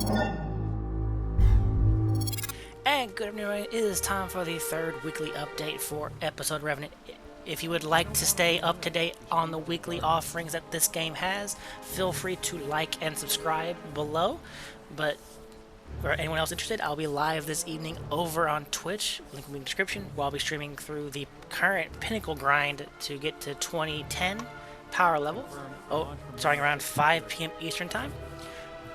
And good afternoon, it is time for the third weekly update for episode Revenant. If you would like to stay up to date on the weekly offerings that this game has, feel free to like and subscribe below. But for anyone else interested, I'll be live this evening over on Twitch, link will be in the description, where I'll be streaming through the current Pinnacle grind to get to 2010 power level, starting around 5 p.m. Eastern Time.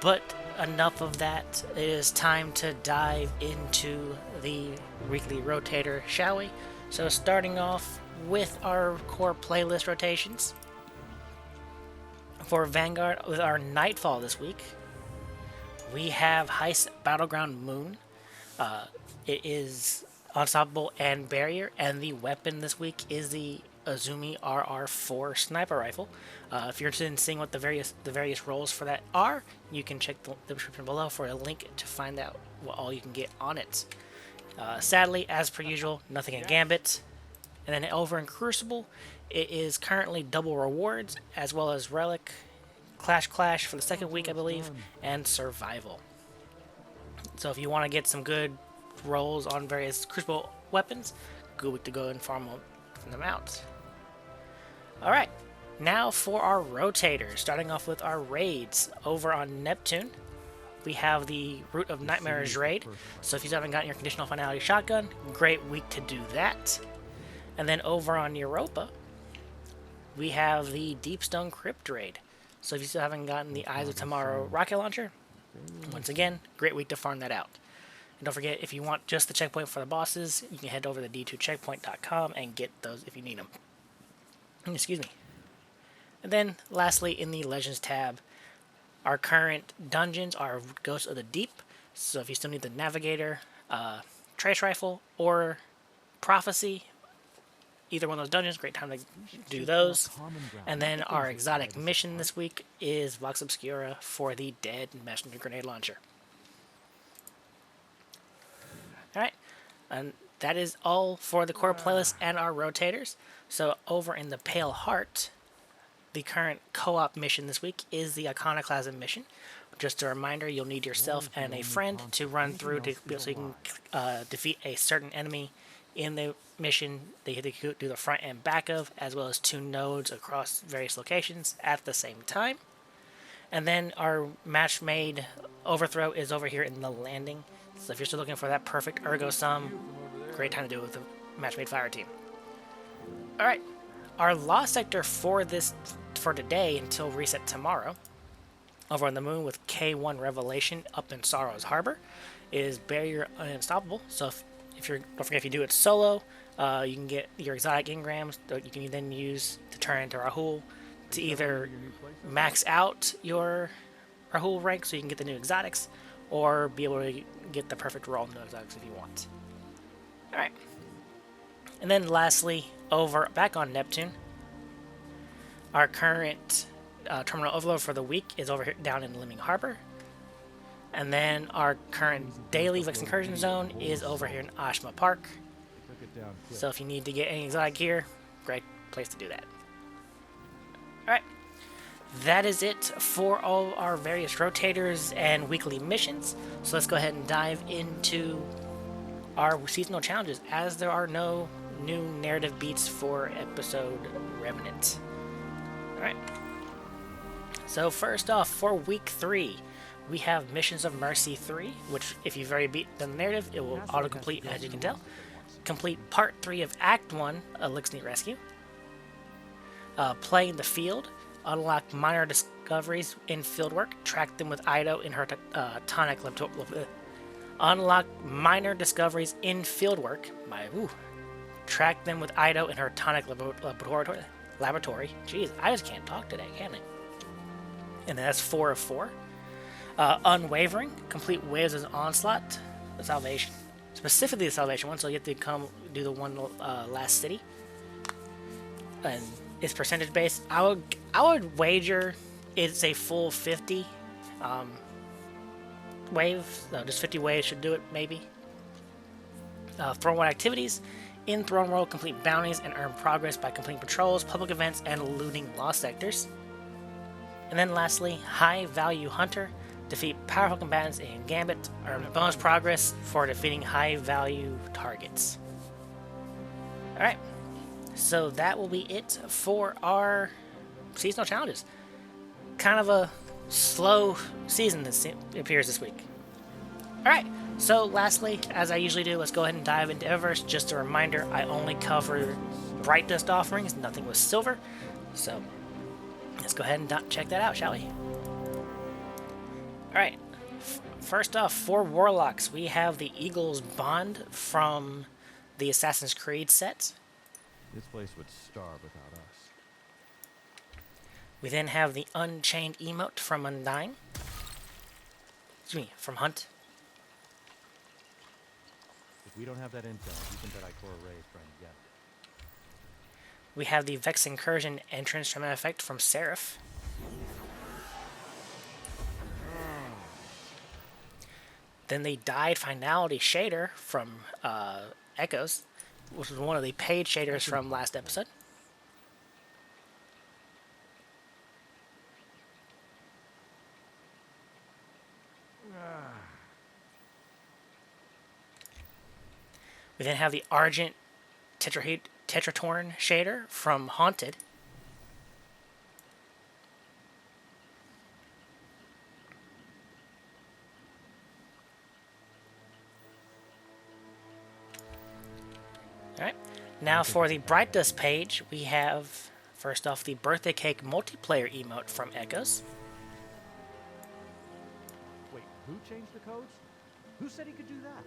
But enough of that. It is time to dive into the weekly rotator, shall we? So starting off with our core playlist rotations. For Vanguard, with our Nightfall this week, we have Heist Battleground Moon. It is Unstoppable and Barrier, and the weapon this week is the Azumi RR4 sniper rifle. If you're interested in seeing what the various roles for that are, you can check the description below for a link to find out what all you can get on it. Sadly, as per usual, nothing in Gambit. And then over in Crucible, it is currently double rewards, as well as Relic, Clash for the second week, I believe, and Survival. So if you want to get some good rolls on various Crucible weapons, good week to go and farm them out. Alright, now for our rotators, starting off with our raids. Over on Neptune, we have the Root of Nightmares raid, so if you haven't gotten your Conditional Finality Shotgun, great week to do that. And then over on Europa, we have the Deepstone Crypt raid, so if you still haven't gotten the Eyes of Tomorrow rocket launcher, once again, great week to farm that out. And don't forget, if you want just the checkpoint for the bosses, you can head over to d2checkpoint.com and get those if you need them. Excuse me. And then, lastly, in the Legends tab, our current dungeons are Ghosts of the Deep. So if you still need the Navigator, Trace Rifle, or Prophecy, either one of those dungeons, great time to do those. And then our exotic mission this week is Vox Obscura for the Dead Messenger Grenade Launcher. Alright, and that is all for the core playlist and our rotators. So over in the Pale Heart, the current co-op mission this week is the Iconoclasm mission. Just a reminder, you'll need yourself and a friend to run through so you can defeat a certain enemy in the mission that you have to do the front and back of, as well as 2 nodes across various locations at the same time. And then our match-made overthrow is over here in the landing. So if you're still looking for that perfect ergo sum, great time to do it with the match-made fire team. Alright, our Lost Sector for today until reset tomorrow, over on the moon with K1 Revelation up in Sorrow's Harbor, is Barrier Unstoppable. So don't forget, if you do it solo, you can get your exotic engrams that you can then use to turn into Rahul to either max out your Rahul rank so you can get the new exotics, or be able to get the perfect roll in the exotics if you want. Alright. And then lastly, back on Neptune, our current terminal overload for the week is over here down in Liming Harbor. And then our current daily Vex Incursion Zone is over here in Ashma Park. So if you need to get any exotic gear, great place to do that. Alright. That is it for all our various rotators and weekly missions. So let's go ahead and dive into our seasonal challenges, as there are no new narrative beats for episode Revenant. Alright. So first off, for week 3, we have Missions of Mercy 3, which if you've already beaten the narrative, it will auto-complete, as you can tell. Complete Part 3 of Act 1, Elixir Rescue. Play in the Field. Unlock minor discoveries in fieldwork. Track them with Ido in her tonic laboratory. Unlock minor discoveries in fieldwork. Track them with Ido in her tonic laboratory. Jeez, I just can't talk today, can I? And that's 4 of 4. Unwavering. Complete waves of Onslaught. Salvation. Specifically the Salvation one, so you have to come do the one last city. And it's percentage based. I would wager it's a full 50 waves. So just 50 waves should do it, maybe. Throne World activities. In Throne World, complete bounties and earn progress by completing patrols, public events, and looting lost sectors. And then lastly, High Value Hunter. Defeat powerful combatants in Gambit. Earn bonus progress for defeating high-value targets. Alright, so that will be it for our seasonal challenges. Kind of a slow season this appears this week. Alright, so lastly, as I usually do, let's go ahead and dive into Eververse. Just a reminder, I only cover bright dust offerings, nothing with silver. So let's go ahead and check that out, shall we? Alright, first off, for Warlocks, we have the Eagle's Bond from the Assassin's Creed set. This place would starve without us. We then have the Unchained emote from Undying. Excuse me, from Hunt. If we don't have that intel, you can bet ℕ𝕚𝕚𝕚 is trying to get it. We have the Vex Incursion entrance from effect from Seraph. Then the Dyed Finality shader from Echoes, which was one of the paid shaders from last episode. We then have the Argent Tetratorn shader from Haunted. Alright, now for the Bright Dust page, we have, first off, the Birthday Cake multiplayer emote from Echoes. Wait, who changed the codes? Who said he could do that?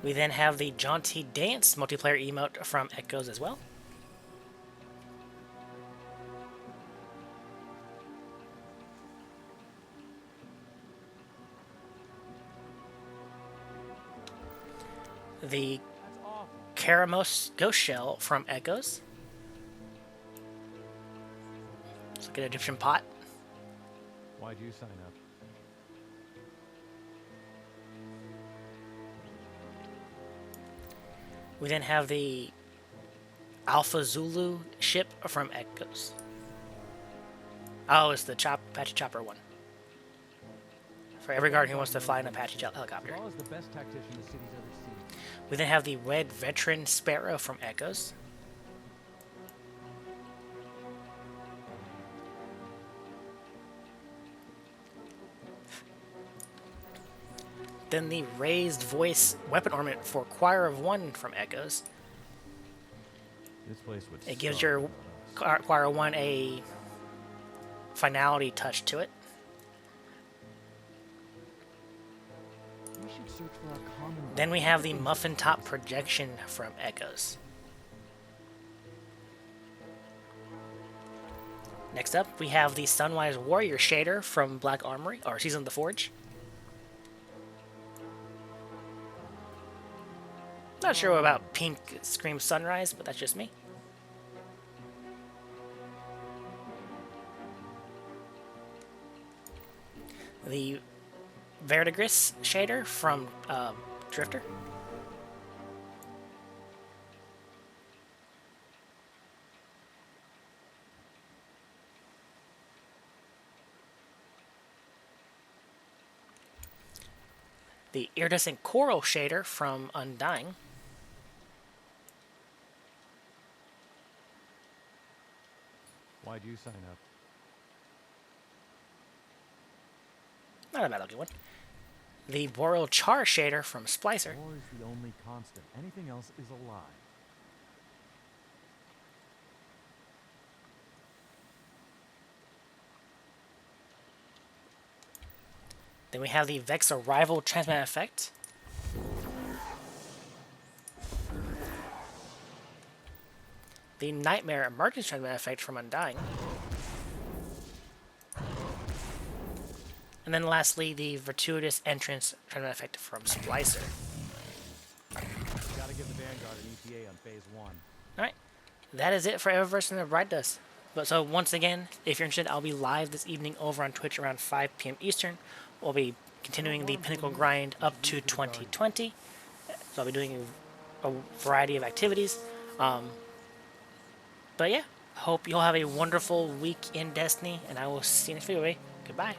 We then have the Jaunty Dance multiplayer emote from Echoes as well. The Karamos Ghost Shell from Echoes. Let's look at Egyptian Pot. Why'd you sign up? We then have the Alpha Zulu ship from Echoes. Oh, it's the Apache Chopper one. For every guard who wants to fly an Apache helicopter. Law is the best tactician the city's ever seen. We then have the Red Veteran Sparrow from Echoes. Then the Raised Voice Weapon Ornament for Choir of One from Echoes. This place would It gives starve your without us. Choir of One a finality touch to it. We should search for our common. Then we have the Muffin Top Projection from Echoes. Next up, we have the Sunwise Warrior shader from Black Armory, or Season of the Forge. Not sure about Pink Scream Sunrise, but that's just me. The Verdigris shader from Drifter. The Iridescent Coral shader from Undying. Why'd you sign up? Not a bad looking one. The Boreal Char shader from Splicer. War is the only constant. Anything else is a lie. Then we have the Vex Arrival Transmat effect. The Nightmare Emergence Transmat effect from Undying. And then lastly, the Virtuitous Entrance Transmat effect from Splicer. Gotta give the Vanguard an ETA on phase 1. Alright, that is it for Eververse and the Bright Dust. But so once again, if you're interested, I'll be live this evening over on Twitch around 5 p.m. Eastern. We'll be continuing the Pinnacle grind up to 2020. So I'll be doing a variety of activities. But yeah, hope you'll have a wonderful week in Destiny, and I will see you next video. Goodbye.